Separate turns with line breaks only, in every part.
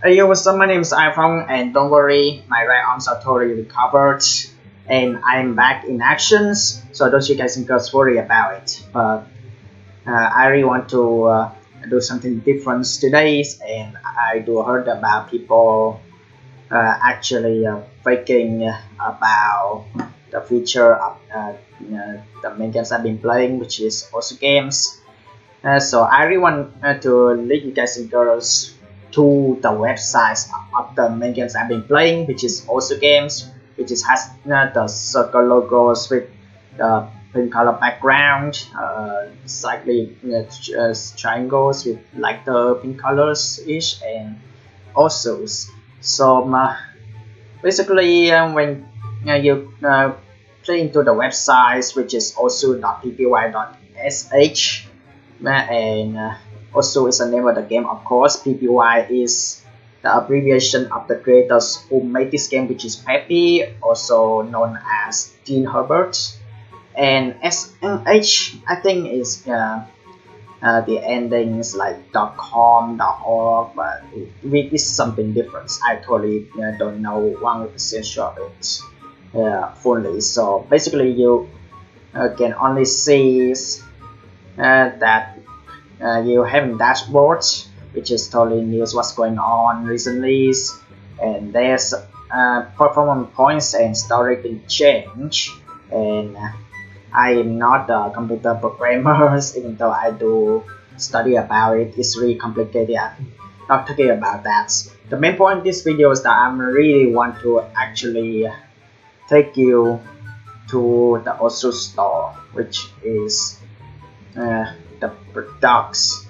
Hey, yo, what's up? My name is iPhong, and don't worry, my right arms are totally recovered, and I'm back in actions. So don't you guys girls worry about it. But I really want to do something different today, and I do heard about people actually faking about the future of the main games I've been playing, which is also games. So I really want to lead you guys and girls to the websites of the main games I've been playing, which is also games, which is has the circle logos with the pink color background, slightly triangles with like the pink colors ish, and also so basically when you play into the websites, which is osu.ppy.sh, and also is the name of the game. Of course, PPY is the abbreviation of the creators who made this game, which is Peppy, also known as Gene Herbert, and SMH I think is the endings like .com, .org, but it is something different. I totally don't know 100% sure of it fully. So basically, you can only see that you having dashboards, which is totally news what's going on recently, and there's performance points and story can change. And I am not a computer programmer, even though I do study about it. It's really complicated. I'm not talking about that. The main point of this video is that I really want to actually take you to the OSU store, which is the products,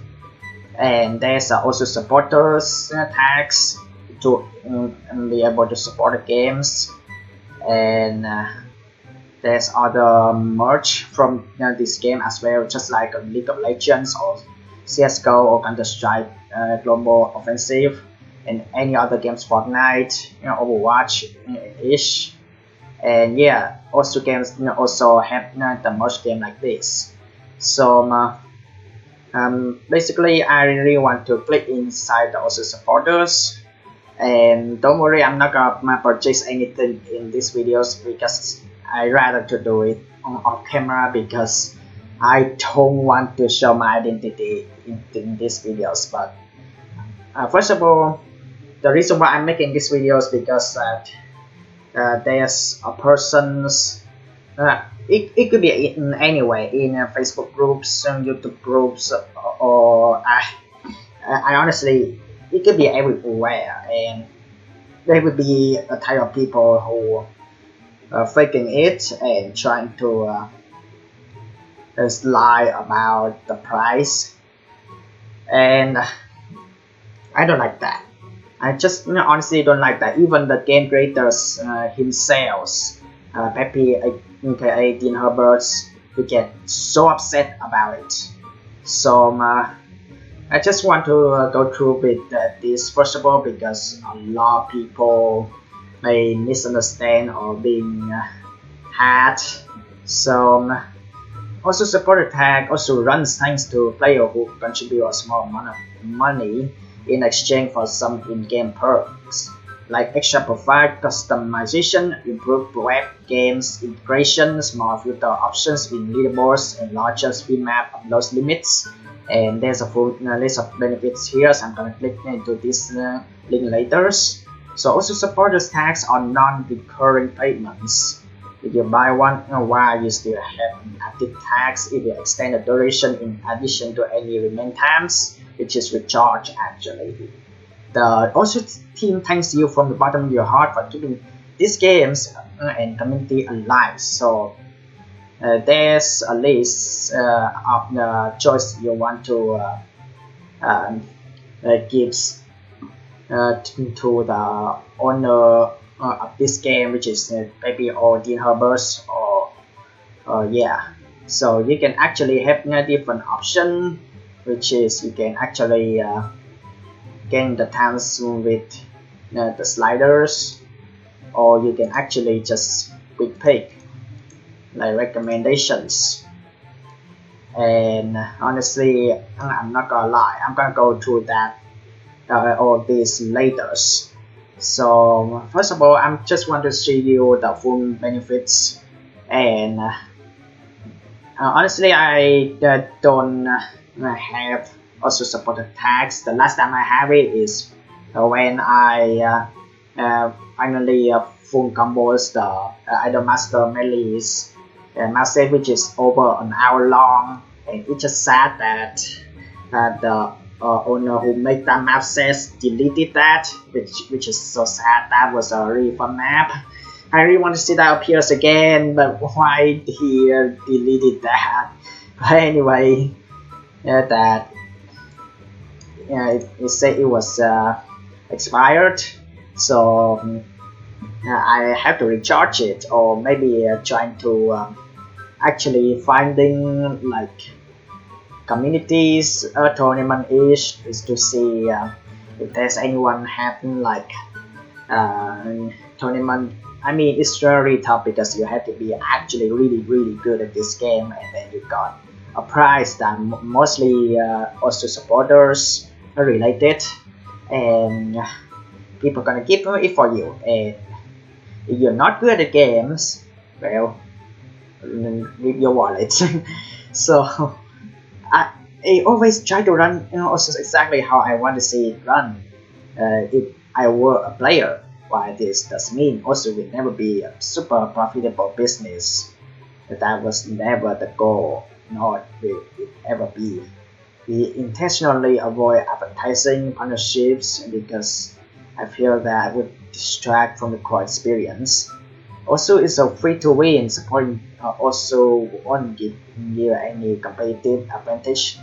and there's also supporters tags to be able to support the games, and there's other merch from this game as well, just like League of Legends or CSGO or Counter-Strike Global Offensive, and any other games, Fortnite, Overwatch ish. And yeah, also games also have the merch game like this. So basically, I really want to click inside the also supporters, and don't worry, I'm not gonna purchase anything in these videos because I rather to do it off camera because I don't want to show my identity in these videos. But first of all, the reason why I'm making this video is because there's a person's it could be in any way, in Facebook groups, YouTube groups, or I honestly, it could be everywhere, and there would be a type of people who are faking it and trying to just lie about the price, and I don't like that. I just honestly don't like that. Even the game creators himself, Peppy, aka Dean Herberts, we get so upset about it. So I just want to go through with this first of all because a lot of people may misunderstand or being hacked. So also supporter tag also runs thanks to player who contribute a small amount of money in exchange for some in-game perks like extra profile customization, improved web games integration, small filter options in leaderboards, and larger speed map upload limits. And there's a full list of benefits here, so I'm gonna click into this link later. So also supporters tags on non-recurring payments. If you buy one while you still have active tags, it will extend the duration in addition to any remain times, which is recharge actually. The OSU team thanks you from the bottom of your heart for keeping these games and community alive. So there's a list of the choice you want to um, gives to the owner of this game, which is maybe or Dean Herbert or yeah. So you can actually have a different option, which is you can actually gain the times with the sliders, or you can actually just quick pick like recommendations. And honestly, I'm not gonna lie, I'm gonna go through that all these later. So first of all, I just want to show you the full benefits, and honestly, I don't have also supported tags. The last time I have it is when I finally full combos the Idol Master Melee's message, which is over an hour long, and it's just sad that the owner who made that map says deleted that, which is so sad. That was a really fun map. I really want to see that appears again, but why he deleted that? But anyway, that it said it was expired, so I have to recharge it, or maybe trying to actually finding like communities tournament is to see if there's anyone having like tournament. I mean, it's very tough because you have to be actually really good at this game, and then you got a prize that mostly also supporters are related, and people gonna give it for you. And if you're not good at games, well, leave your wallet. So I always try to run, also exactly how I want to see it run. If I were a player, while this does mean also will never be a super profitable business, that was never the goal, nor will it ever be. We intentionally avoid advertising partnerships because I feel that would distract from the core experience. Also, it's a free to win. Supporting also won't give you any competitive advantage,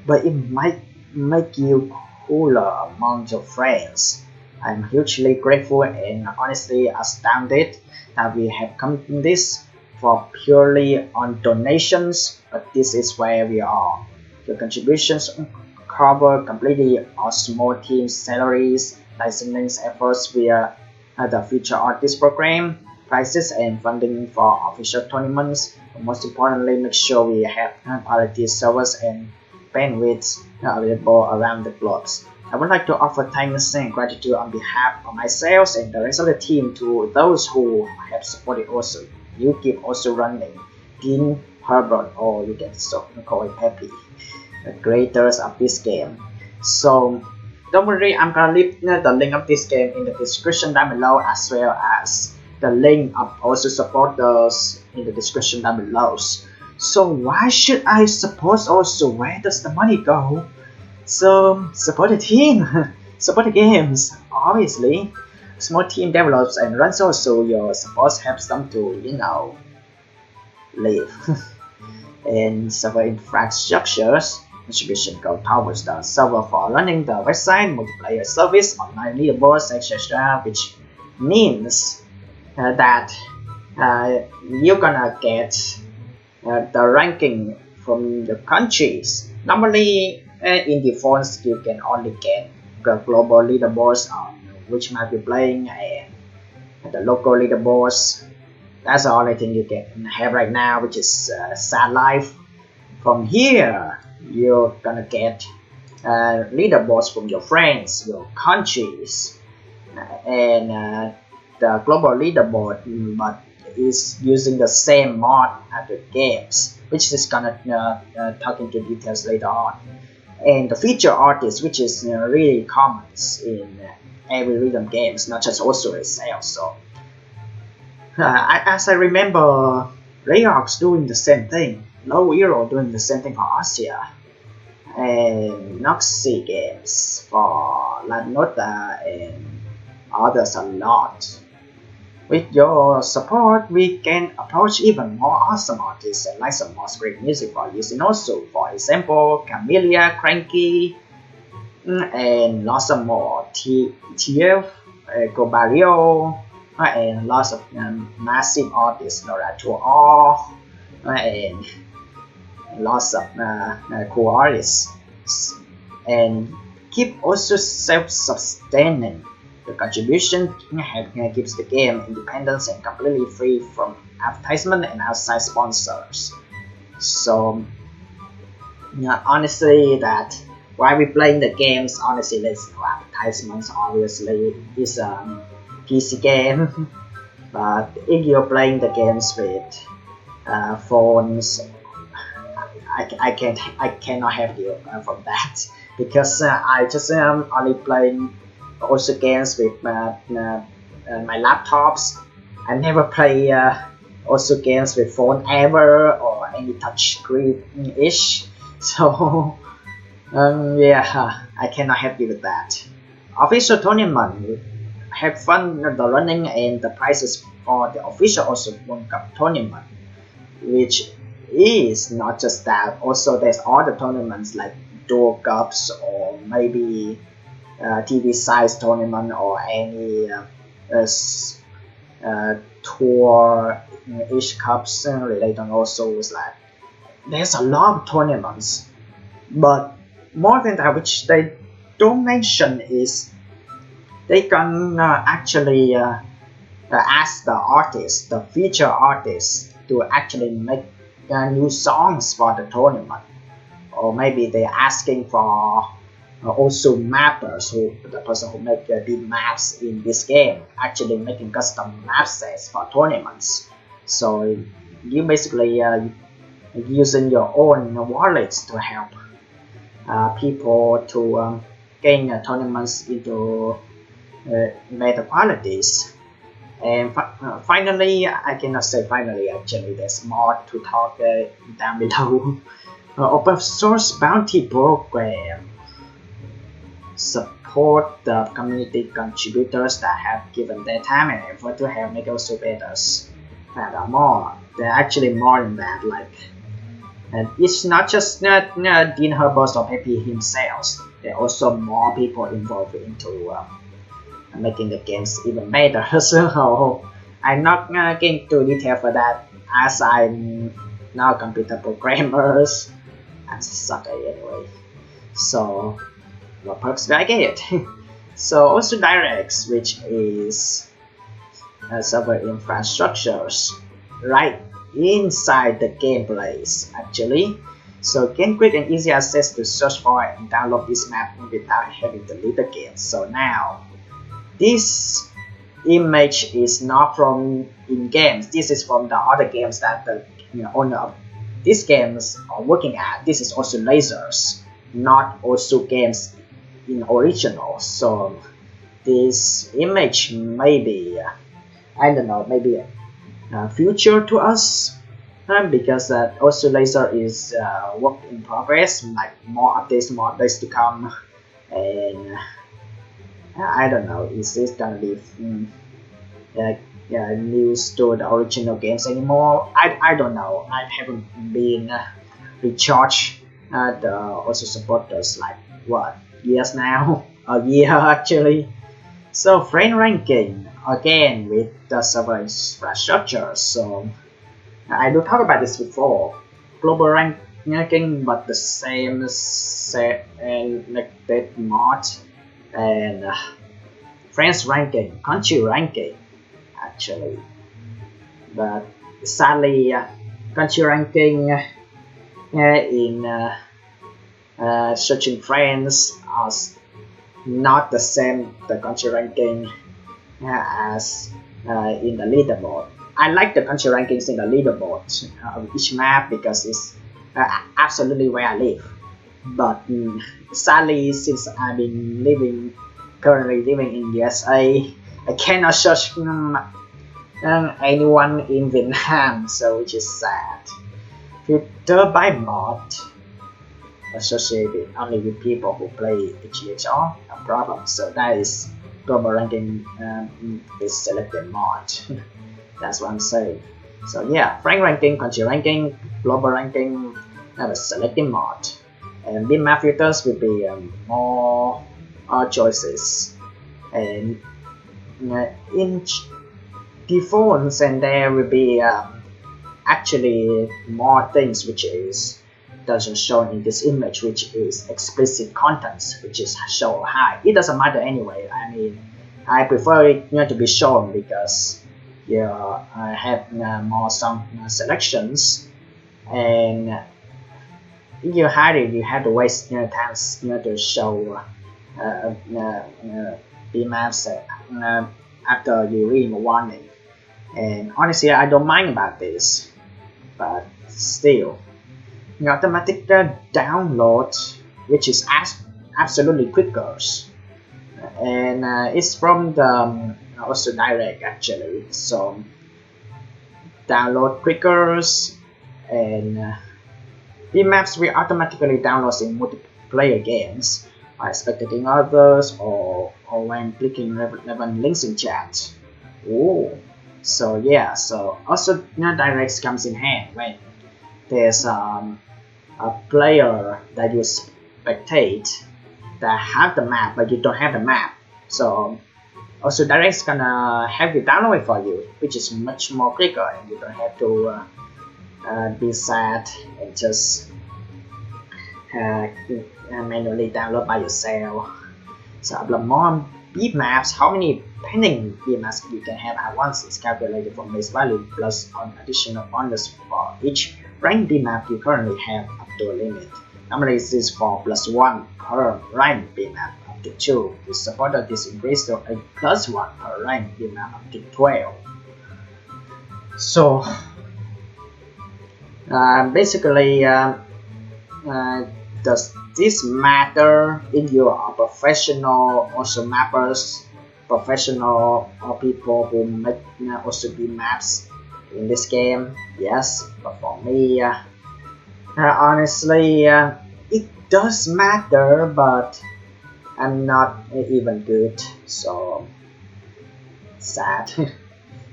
but it might make you cooler among your friends. I'm hugely grateful and honestly astounded that we have come to this for purely on donations, but this is where we are. Your contributions cover completely our small team's salaries, licensing efforts via the feature artist program, prices and funding for official tournaments. But most importantly, make sure we have quality servers and bandwidth available around the globe. I would like to offer thanks and gratitude on behalf of myself and the rest of the team to those who have supported OSU. You keep OSU running, Dean Herbert, or you can so call it Peppy, the creators of this game. So don't worry, I'm gonna leave the link of this game in the description down below, as well as the link of OSU supporters in the description down below. So why should I support OSU? Where does the money go? So support the team, support the games. Obviously, small team develops and runs also. Your support helps them to live. And server infrastructures contribution go towards the server for running the website, multiplayer service, online leaderboards, etc., which means that you're gonna get the ranking from the countries. Normally, in default, you can only get the global leaderboards on which map you're playing and the local leaderboards. That's the only thing you can have right now, which is sad life. From here, you're gonna get leaderboards from your friends, your countries, and the global leaderboard, but is using the same mod as the games, which is gonna talk into details later on. And the feature artist, which is really common in every rhythm games, not just also itself. So as I remember, Rayox doing the same thing, Low Hero doing the same thing for Asia, and Noxy games for La Nota and others a lot. With your support, we can approach even more awesome artists and license more great music for using also. For example, Camellia, Cranky, and lots of more. TF, Gobario, and lots of massive artists, Nora All, and lots of cool artists. And keep also self-sustaining. The contribution gives the game independence and completely free from advertisement and outside sponsors. So honestly, that while we playing the games, honestly, there's no advertisements obviously is a PC game. But if you're playing the games with phones, I cannot help you from that because I just only playing also games with my laptops. I never play also games with phone ever or any touch screen ish. So yeah, I cannot help you with that. Official tournament, have fun the running and the prizes for the official also World Cup tournament, which is not just that. Also, there's other tournaments like dual cups or maybe TV size tournament or any tour each cups related also is like there's a lot of tournaments, but more than that, which they don't mention is they can actually ask the artist, the feature artist, to actually make new songs for the tournament, or maybe they're asking for also mappers, who the person who make the maps in this game, actually making custom map sets for tournaments. So you basically using your own wallets to help people to gain tournaments into better qualities. And finally, I cannot say finally, actually, there's more to talk down below. Open source bounty program support the community contributors that have given their time and effort to help make also better. And more, there are actually more than that. Like, and it's not just Dean Herbert or Pepe himself. There are also more people involved into making the games even better. So I'm not getting too detailed for that, as I'm not a computer programmers. I'm sucker anyway. So what perks do I get? So also directs, which is server infrastructures right inside the gameplays actually. So gain quick and easy access to search for and download this map without having to leave the game. So now this image is not from in games. This is from the other games that the owner of these games are working at. This is also lasers, not also games in original. So this image may be I don't know, maybe future to us because also laser is work in progress, like more updates to come, and I don't know, is this gonna be news to the original games anymore? I don't know. I haven't been recharged the also supporters like what years now, a year actually. So frame ranking again with the server infrastructure. So I do talk about this before. Global ranking, but the same set and like that mod and France ranking, country ranking actually. But sadly, country ranking in searching France are not the same the country ranking as in the leaderboard. I like the country rankings in the leaderboard of each map because it's absolutely where I live. But sadly, since I've been currently living in USA, I cannot search anyone in Vietnam, so which is sad. Filter by mod associated only with people who play GHR, no problem. So that is global ranking is selected mod. That's what I'm saying. So yeah, frank ranking, country ranking, global ranking, have a selected mod. And bitmap filters will be more choices. And in defaults, and there will be actually more things which is doesn't show in this image, which is explicit contents, which is show high. It doesn't matter anyway. I mean, I prefer it to be shown because I have more some selections, and if you hide it, you have to waste time to show maps after you read the warning. And honestly, I don't mind about this, but still, the automatic download, which is absolutely quicker, and it's from the also direct actually. So download quicker, and maps will automatically download in multiplayer games by spectating others or when clicking relevant links in chat. Oh, so yeah, so also directs comes in hand when there's a player that you spectate that have the map but you don't have the map. So also direct's gonna have you download it for you, which is much more quicker and you don't have to be sad and just manually download by yourself. So upload more bitmaps. How many pending bitmaps you can have at once is calculated from base value plus an additional bonus for each rank bitmap you currently have up to a limit. Normally this is for +1 per rank bitmap up to 2. The supported this increase to a +1 per rank bitmap up to 12. So basically does this matter if you are professional also mappers, professional or people who make OSU maps in this game? Yes, but for me, honestly, it does matter, but I'm not even good, so sad.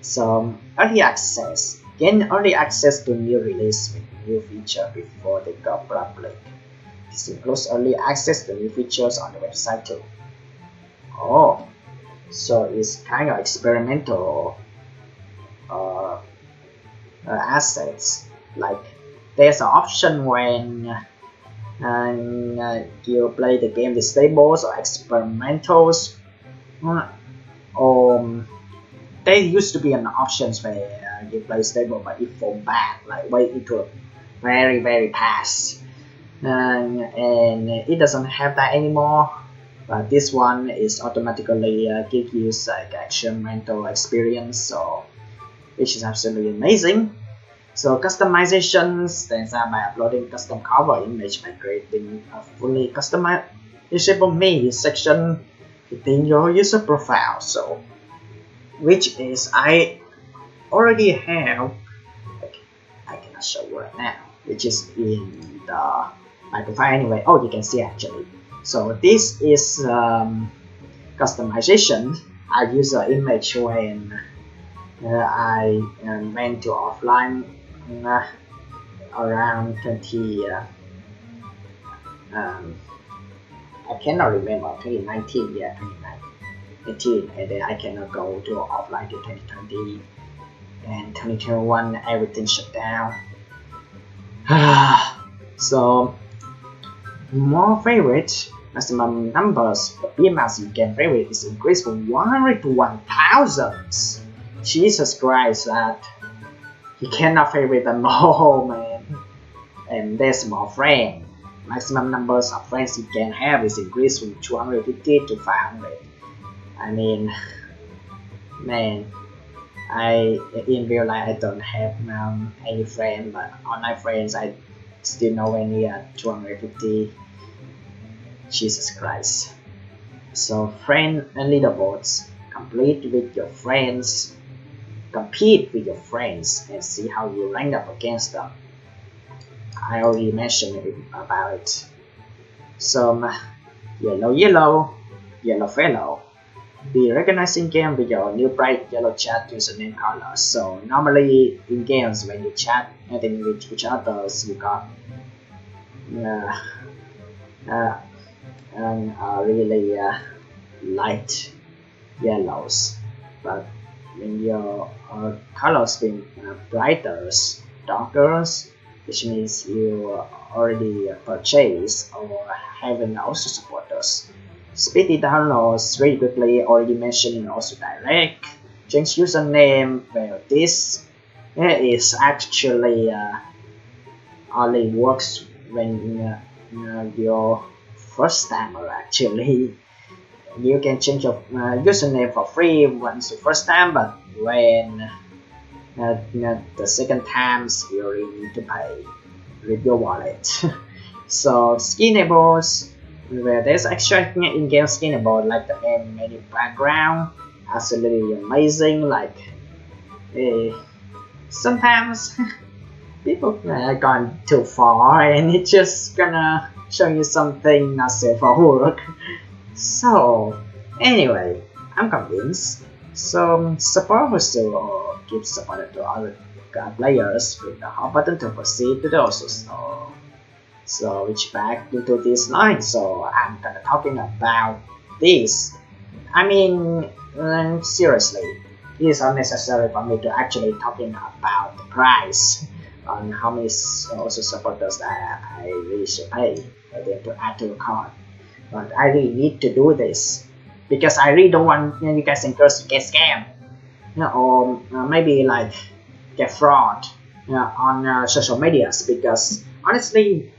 So early access. Gain early access to new release with new feature before they go public. This includes early access to new features on the website too. Oh, so it's kind of experimental assets. Like there's an option when you play the game with stables or experimentals. There used to be an options where you play stable but it fall back, like way into a very past. And it doesn't have that anymore, but this one is automatically give you like experimental experience, so which is absolutely amazing. So customization stands out by uploading custom cover image by creating a fully customizable me section within your user profile. So which is I already have, I cannot show you right now, which is in the my profile anyway. Oh, you can see actually. So this is customization. I use an image when I went to offline around 20 I cannot remember, 2019, yeah, 2019, and then I cannot go to offline to 2020 and 2021 everything shut down. So more favorite maximum numbers of bitmaps you can favorite is increased from 100 to 1000. Jesus Christ, that you cannot favorite them all, man. And there's more friends. Maximum numbers of friends you can have is increased from 250 to 500. I mean, man, in real life I don't have any friend, but online friends I still nowhere near 250. Jesus Christ. So friend and leaderboards, compete with your friends and see how you rank up against them. I already mentioned about it. So yellow fellow, be recognized in game with your new bright yellow chat username color. So normally in games when you chat with each other, you got really light yellows, but when your colors being brighter, darker, which means you already purchased or having also supporters. Speedy downloads very quickly, already mentioned in also direct. Change username, well this is actually only works when your first timer actually. you can change your username for free once the first time, but when the second times you really need to pay with your wallet. So skinables, where there's extra in-game skinable like the menu background, absolutely amazing. Like sometimes people gone too far and it's just gonna show you something not safe for work. So anyway, I'm convinced. So support also gives support to other players with the home button to proceed to the OSU store. So which back into this line. So I'm gonna talking about this. I mean, seriously, it is unnecessary for me to actually talking about the price on how many OSU supporters that I really should pay and then to add to the cart. But I really need to do this because I really don't want you guys and girls to get scammed, or maybe like get fraud on social medias. Because honestly,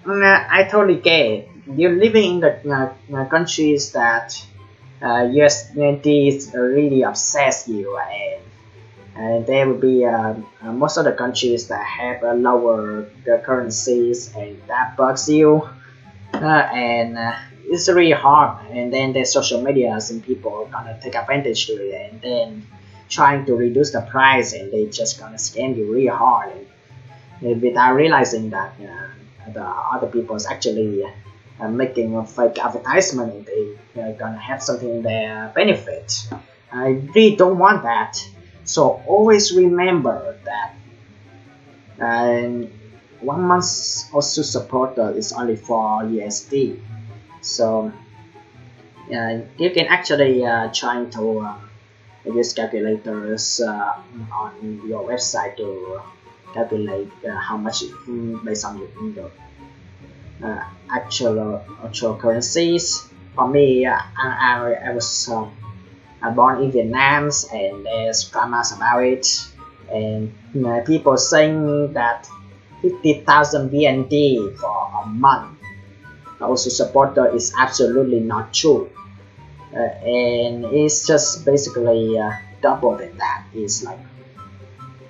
I totally get it. You're living in the countries that USD really obsess you, and there will be most of the countries that have lower currencies, and that bugs you. It's really hard, and then there's social medias and people gonna take advantage to it, and then trying to reduce the price, and they just gonna scam you really hard, and without realizing that the other people is actually making a fake advertisement, and they gonna have something in their benefit. I really don't want that. So always remember that 1 month's OSU supporter is only 4 USD. So you can actually try to use calculators on your website to calculate how much based on your actual currencies. For me, I was born in Vietnam, and there's dramas about it, and people saying that 50,000 VND for a month OSU supporter is absolutely not true, and it's just basically double than that. It's like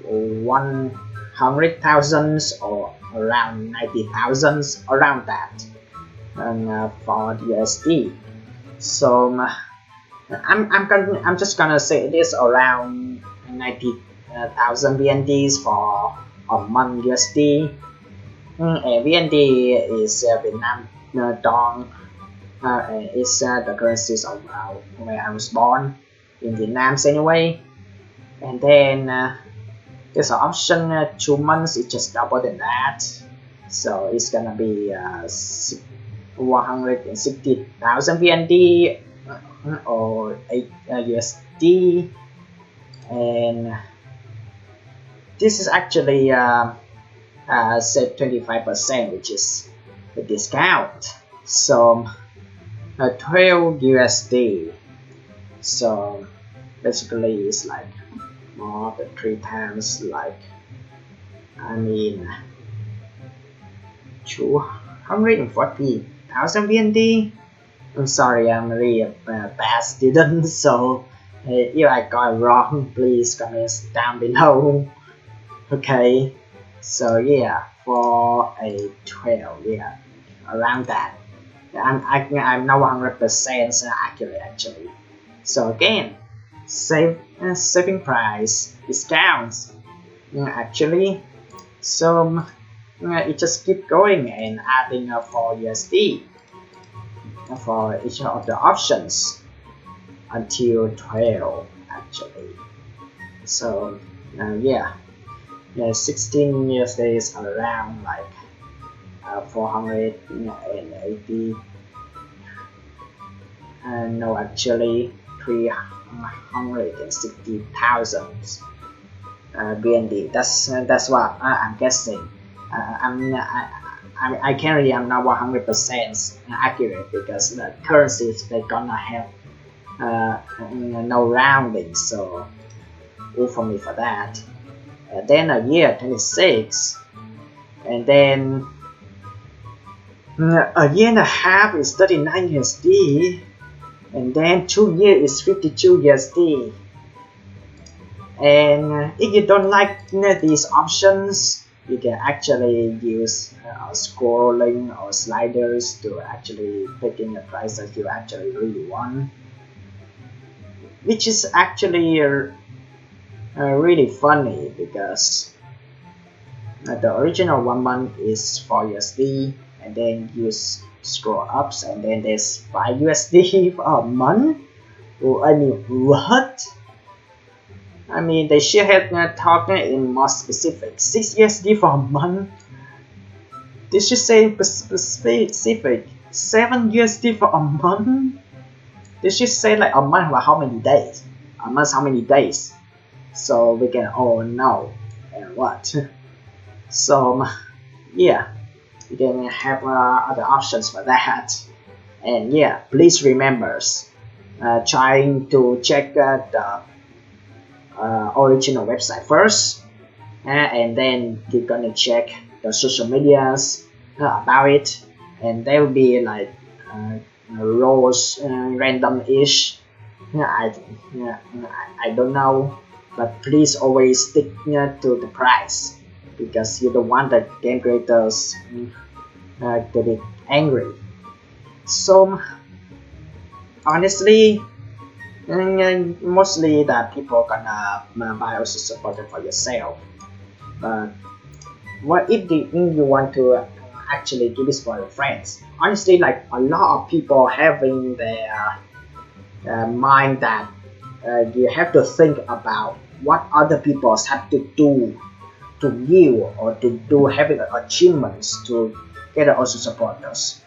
100,000 or around 90,000, around that, and for USD. So I'm just gonna say it is around 90,000 VNDs for a month USD. And VND is Vietnam Dong. It's the currencies of where I was born in Vietnam anyway. And then there's an option 2 months. It's just double than that. So it's gonna be 160,000 VND or 8 USD, and this is actually set 25%, which is the discount. So 12 USD. So basically it's like more than 3 times, like I mean 240,000 VND. I'm sorry, I'm really a bad student, so if I got it wrong, please comment down below. Okay, so yeah, for a 12, yeah, around that. I'm not 100% accurate actually. So again, saving price discounts actually. So it just keep going and adding 4 USD for each of the options until 12 actually. So yeah, 16 USD is around like 480, no, actually 360,000 BND. That's what I'm guessing. I can't really, I'm not 100% accurate because the currencies they're gonna have no rounding, so for me for that. Then a year 26, and then a year and a half is 39 USD. and then 2 years is 52 USD. And if you don't like these options, you can actually use scrolling or sliders to actually pick in the price that you actually really want, which is actually really funny because the original 1 month is 4 USD, and then you scroll up and then there's 5 USD for a month. Oh, I mean, what? I mean, they should have talked in more specific. 6 USD for a month. They should say specific. 7 USD for a month. They should say like a month for how many days. A month how many days. So we can all know and what. So yeah, you can have other options for that. And yeah, please remember trying to check the original website first, and then you're gonna check the social medias about it, and there will be like rows random-ish. I don't know, but please always stick to the price because you don't want the game creators to be angry. So honestly, mostly that people gonna buy OSU supporter for yourself. But what if you want to actually give this for your friends? Honestly, like a lot of people having their mind that you have to think about what other people have to do to you or to do having achievements to get OSU supporters.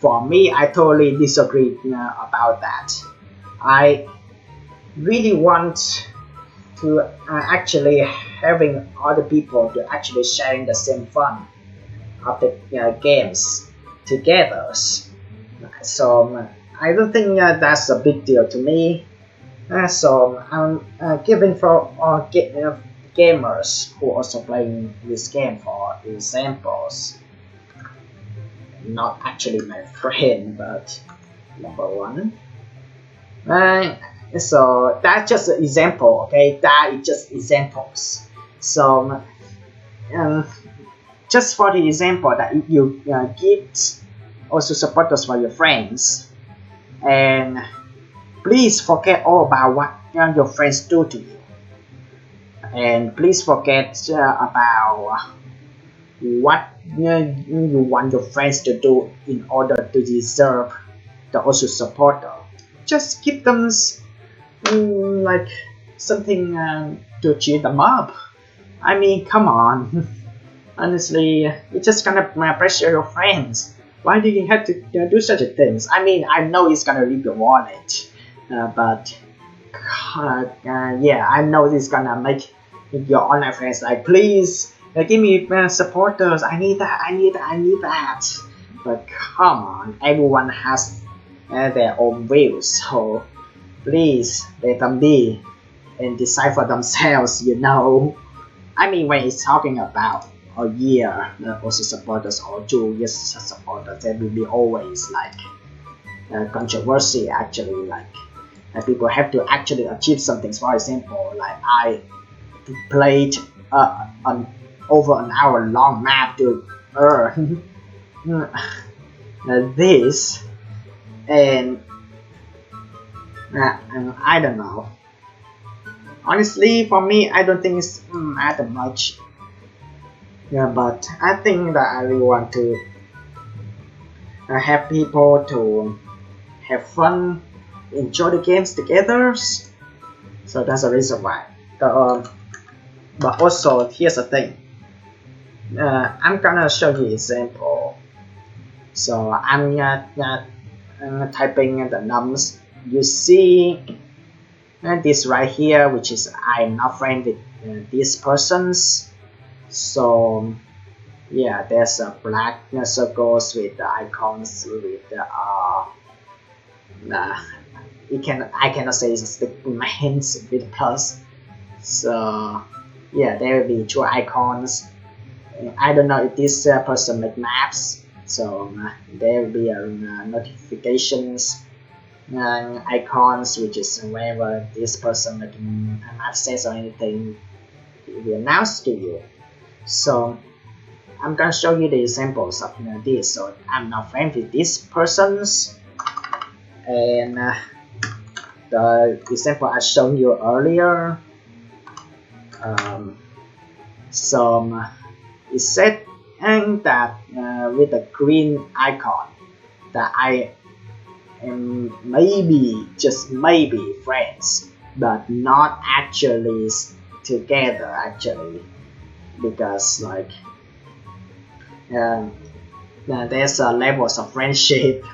For me, I totally disagree about that. I really want to actually having other people to actually sharing the same fun of the games together. So I don't think that's a big deal to me. So I'm giving for gamers who also playing this game for examples. Not actually my friend, but number one. So that's just an example, okay? That is just examples. So just for the example that if you give also supporters for your friends, and please forget all about what your friends do to you, and please forget about what you want your friends to do in order to deserve the OSU supporter. Just give them like something to cheer them up. I mean, come on. Honestly, you're just gonna pressure your friends. Why do you have to do such a things? I mean, I know it's gonna rip your wallet, but yeah, I know it's gonna make your online friends like, please give me supporters. I need that. I need that. I need that. But come on, everyone has their own views, so please let them be and decide for themselves. I mean, when it's talking about a year OSU supporters or 2 years supporters, there will be always like controversy. Actually, like people have to actually achieve something. For example, like I played over an hour long map to earn this, and I don't know. Honestly, for me, I don't think it's that much. Yeah, but I think that I really want to have people to have fun, enjoy the games together. So that's the reason why. But also, here's the thing. I'm gonna show you an example. So I'm typing the numbers. You see this right here, which is I'm not friend with these persons. So yeah, there's a black circles with the icons with the I cannot say it's stick in my hands with plus. So yeah, there will be 2 icons. I don't know if this person make maps, so there will be notifications icons, which is whenever this person can access or anything, it will announce to you. So I'm gonna show you the examples of this. So I'm now friends with these persons, and the example I showed you earlier. It said that with the green icon that I am maybe, just maybe, friends, but not actually together actually, because like there's levels of friendship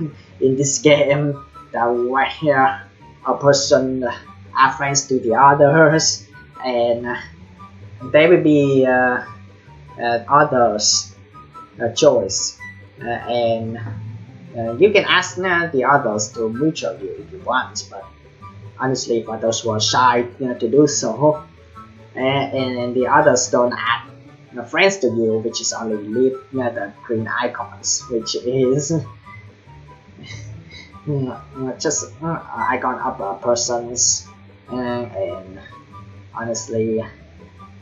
in this game that where a person are friends to the others, and there will be others choice, and you can ask the others to mutual you if you want, but honestly for those who are shy to do so, and the others don't add friends to you, which is only leave the green icons, which is just icon of a person's, and honestly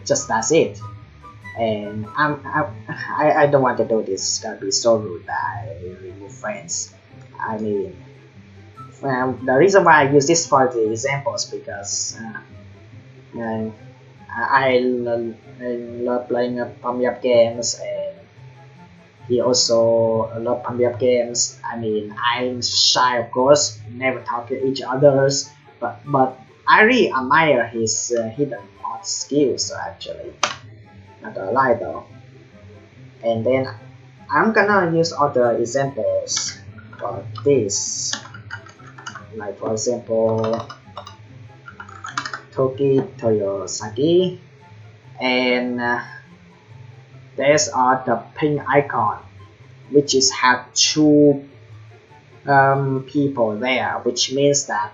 just that's it. And I don't want to do this. It's gonna be so rude that I remove friends. I mean, the reason why I use this for the examples because I love playing pump up games, and he also love pump up games. I mean, I'm shy, of course, never talk to each others, but I really admire his hidden art skills actually. Not gonna lie though. And then I'm gonna use other examples for this, like for example Toki Toyosaki, and there's the pink icon, which is have two people there, which means that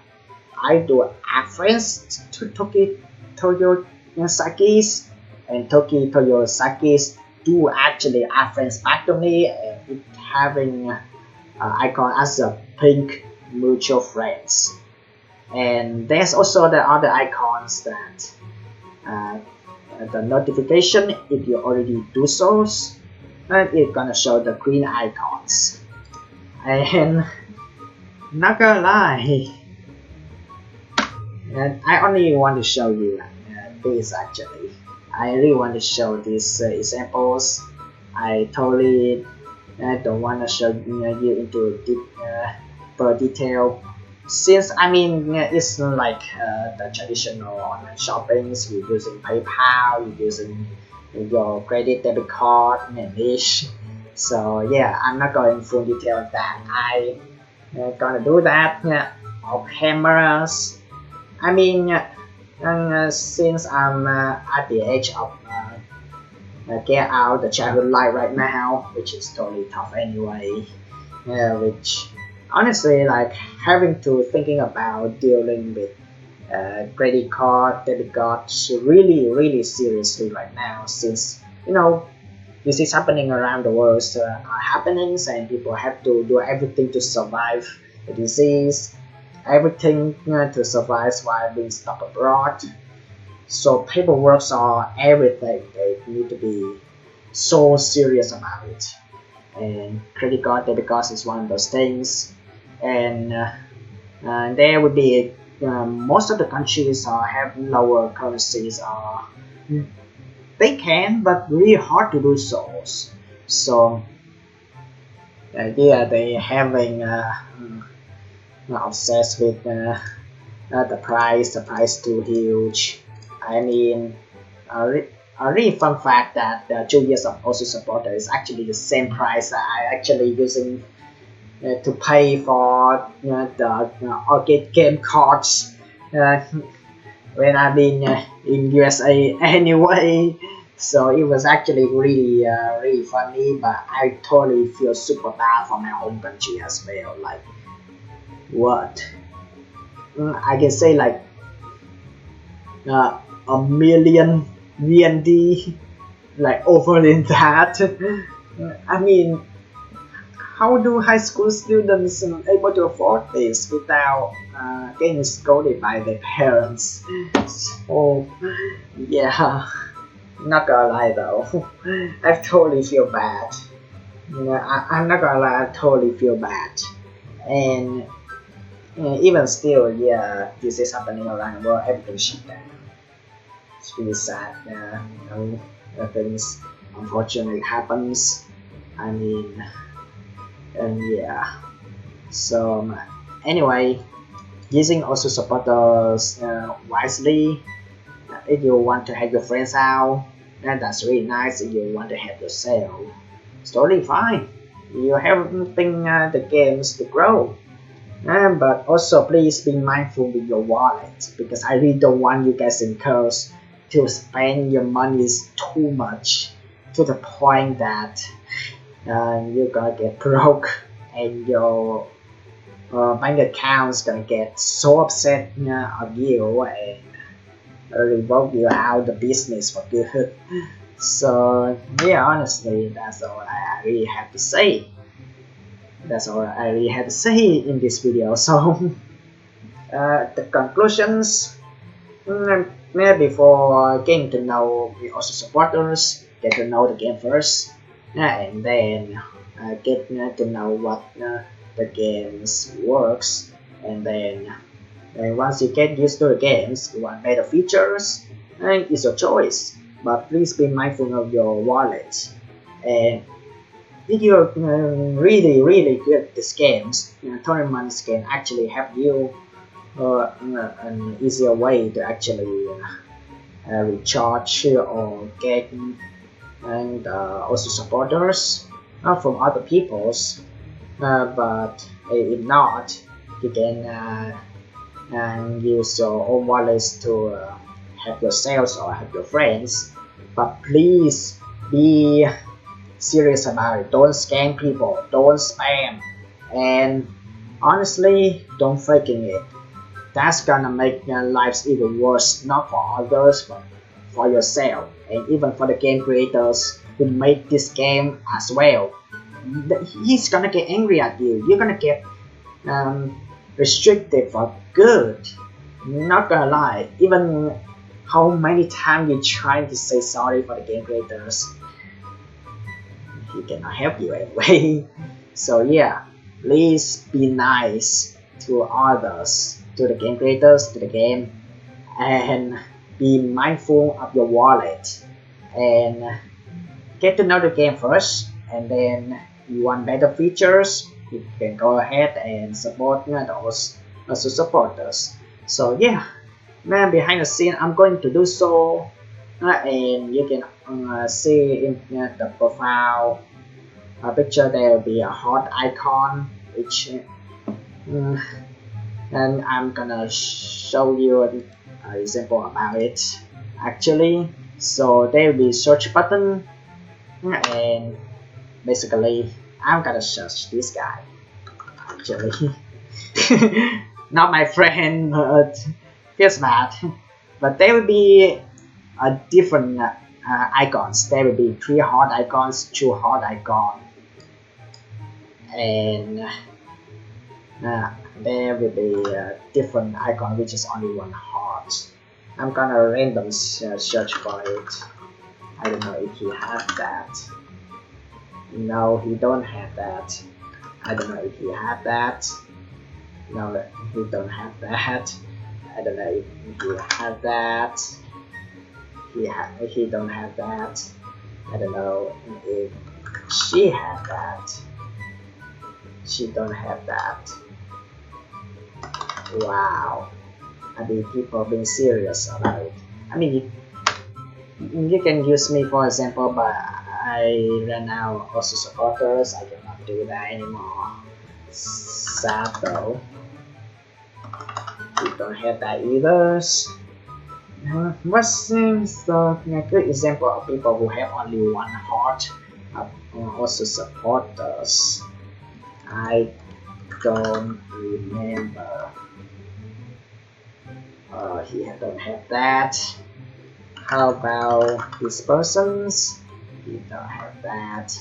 I do add friends to Toki Toyosaki's, and Toki Toyosaki's do actually add friends back to me, and it having icon as a pink mutual friends. And there's also the other icons that the notification, if you already do so, it's gonna show the green icons. And not gonna lie, and I only want to show you this actually. I really want to show these examples. I totally don't want to show you into detail, since I mean it's not like the traditional online shoppings. You're using PayPal, you're using your credit debit card and ish. So yeah, I'm not going full detail of that. I gonna do that off cameras. I mean, since I'm at the age of get out the childhood life right now, which is totally tough anyway. Which honestly, like having to thinking about dealing with credit card, debit cards really seriously right now, since this is happening around the world, are happenings, and people have to do everything to survive the disease, everything to survive while being stuck abroad. So paperwork are everything. They need to be so serious about it. And credit card, debit cards is one of those things. And there would be most of the countries have lower currencies. They can, but really hard to do so. So yeah, they having obsessed with the price too huge. I mean, a really fun fact that 2 years of OSU supporter is actually the same price that I actually using to pay for the arcade game cards when I've been in USA anyway. So it was actually really funny, but I totally feel super bad for my home country as well. Like what? I can say like a million VND, like over than that. I mean, how do high school students able to afford this without getting scolded by their parents? So yeah, not gonna lie though, I totally feel bad. I'm not gonna lie, I totally feel bad. And even still, yeah, this is happening around the world. Everything shut down. It's really sad. Yeah, things unfortunately happens. I mean, and yeah. So anyway, using also supporters wisely. If you want to help your friends out, then that's really nice. If you want to help yourself, it's totally fine. You're helping the games to grow. But also please be mindful with your wallet because I really don't want you guys encouraged to spend your money too much to the point that you're gonna get broke and your bank account's gonna get so upset of you and revoke you out of the business for good. So yeah, honestly, that's all I really have to say. That's all I really have to say in this video. So the conclusions, before getting to know the also supporters, get to know the game first, and then get to know what the games works, and then once you get used to the games, you want better features, it's your choice. But please be mindful of your wallet. And if you're really good at these games, tournaments can actually help you an easier way to actually recharge or get and also supporters from other people's. But if not, you can and use your own wallets to help yourselves or help your friends. But please be serious about it. Don't scam people, don't spam, and honestly, don't faking it. That's gonna make your lives even worse, not for others, but for yourself, and even for the game creators who make this game as well. He's gonna get angry at you. You're gonna get restricted for good. Not gonna lie, even how many times you trying to say sorry for the game creators, he cannot help you anyway. So yeah, please be nice to others, to the game creators, to the game, and be mindful of your wallet and get to know the game first, and then you want better features, you can go ahead and support those also supporters. So yeah, man, behind the scene I'm going to do so, and you can see in the profile picture there will be a heart icon which and I'm gonna show you an example about it actually. So there will be search button, and basically I'm gonna search this guy actually. Not my friend, but feels bad. But there will be a different icons. There will be 3 heart icons, 2 heart icon, and there will be a different icon which is only 1 heart. I'm gonna random search for it. I don't know if he has that. No, he don't have that. I don't know if he had that. No, he don't have that. I don't know if he had that. He don't have that. I don't know if she had that. She don't have that. Wow. I mean, people being serious about it. I mean, you can use me for example, but I ran out also supporters. I cannot do that anymore. Sad though. You don't have that either. What seems a good example of people who have only 1 heart also supporters? I don't remember. He don't have that. How about these persons? He don't have that.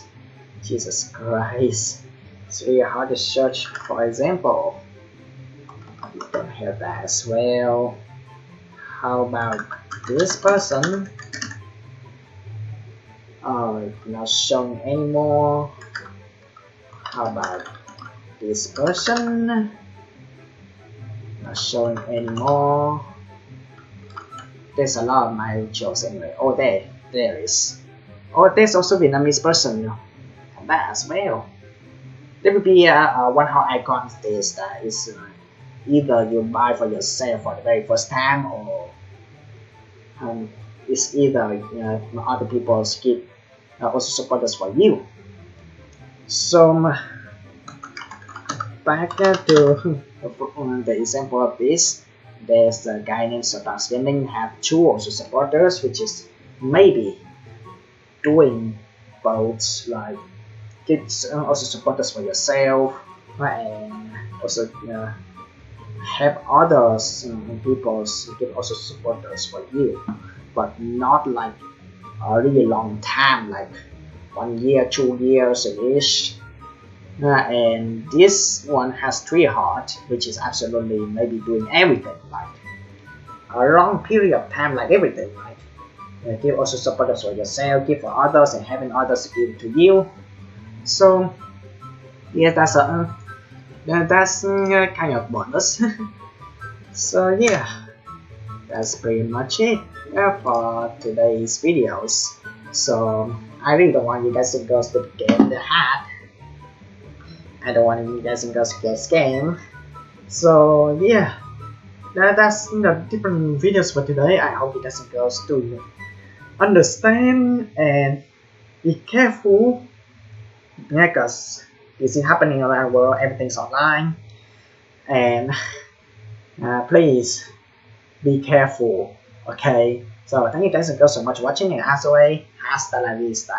Jesus Christ. It's really hard to search. For example, you don't have that as well. How about this person? Oh, not showing anymore. How about this person? Not showing anymore. There's a lot of my videos anyway. Oh, there is. Oh, there's also Vietnamese person, and that as well. There will be one how icon this that is either you buy for yourself for the very first time, or it's either other people give also supporters for you. So back to the example of this, there's a guy named Satan Spending have two also supporters, which is maybe doing both, like gives also supporters for yourself and also have others people give also supporters for you, but not like a really long time, like 1 year, 2 years ish. And this one has 3 hearts, which is absolutely maybe doing everything, like a long period of time, like everything, like give also supporters for yourself, give for others, and having others give to you. So yeah, that's kind of bonus. So yeah, that's pretty much it for today's videos. So I really don't want you guys to go to get the hat. I don't want you guys to go to get scam. So yeah, that's different videos for today. I hope you guys and girls to understand and be careful, because this is happening around the world. Everything's online, and please be careful. Okay. So thank you guys and girls so much for watching, and as always, hasta la vista.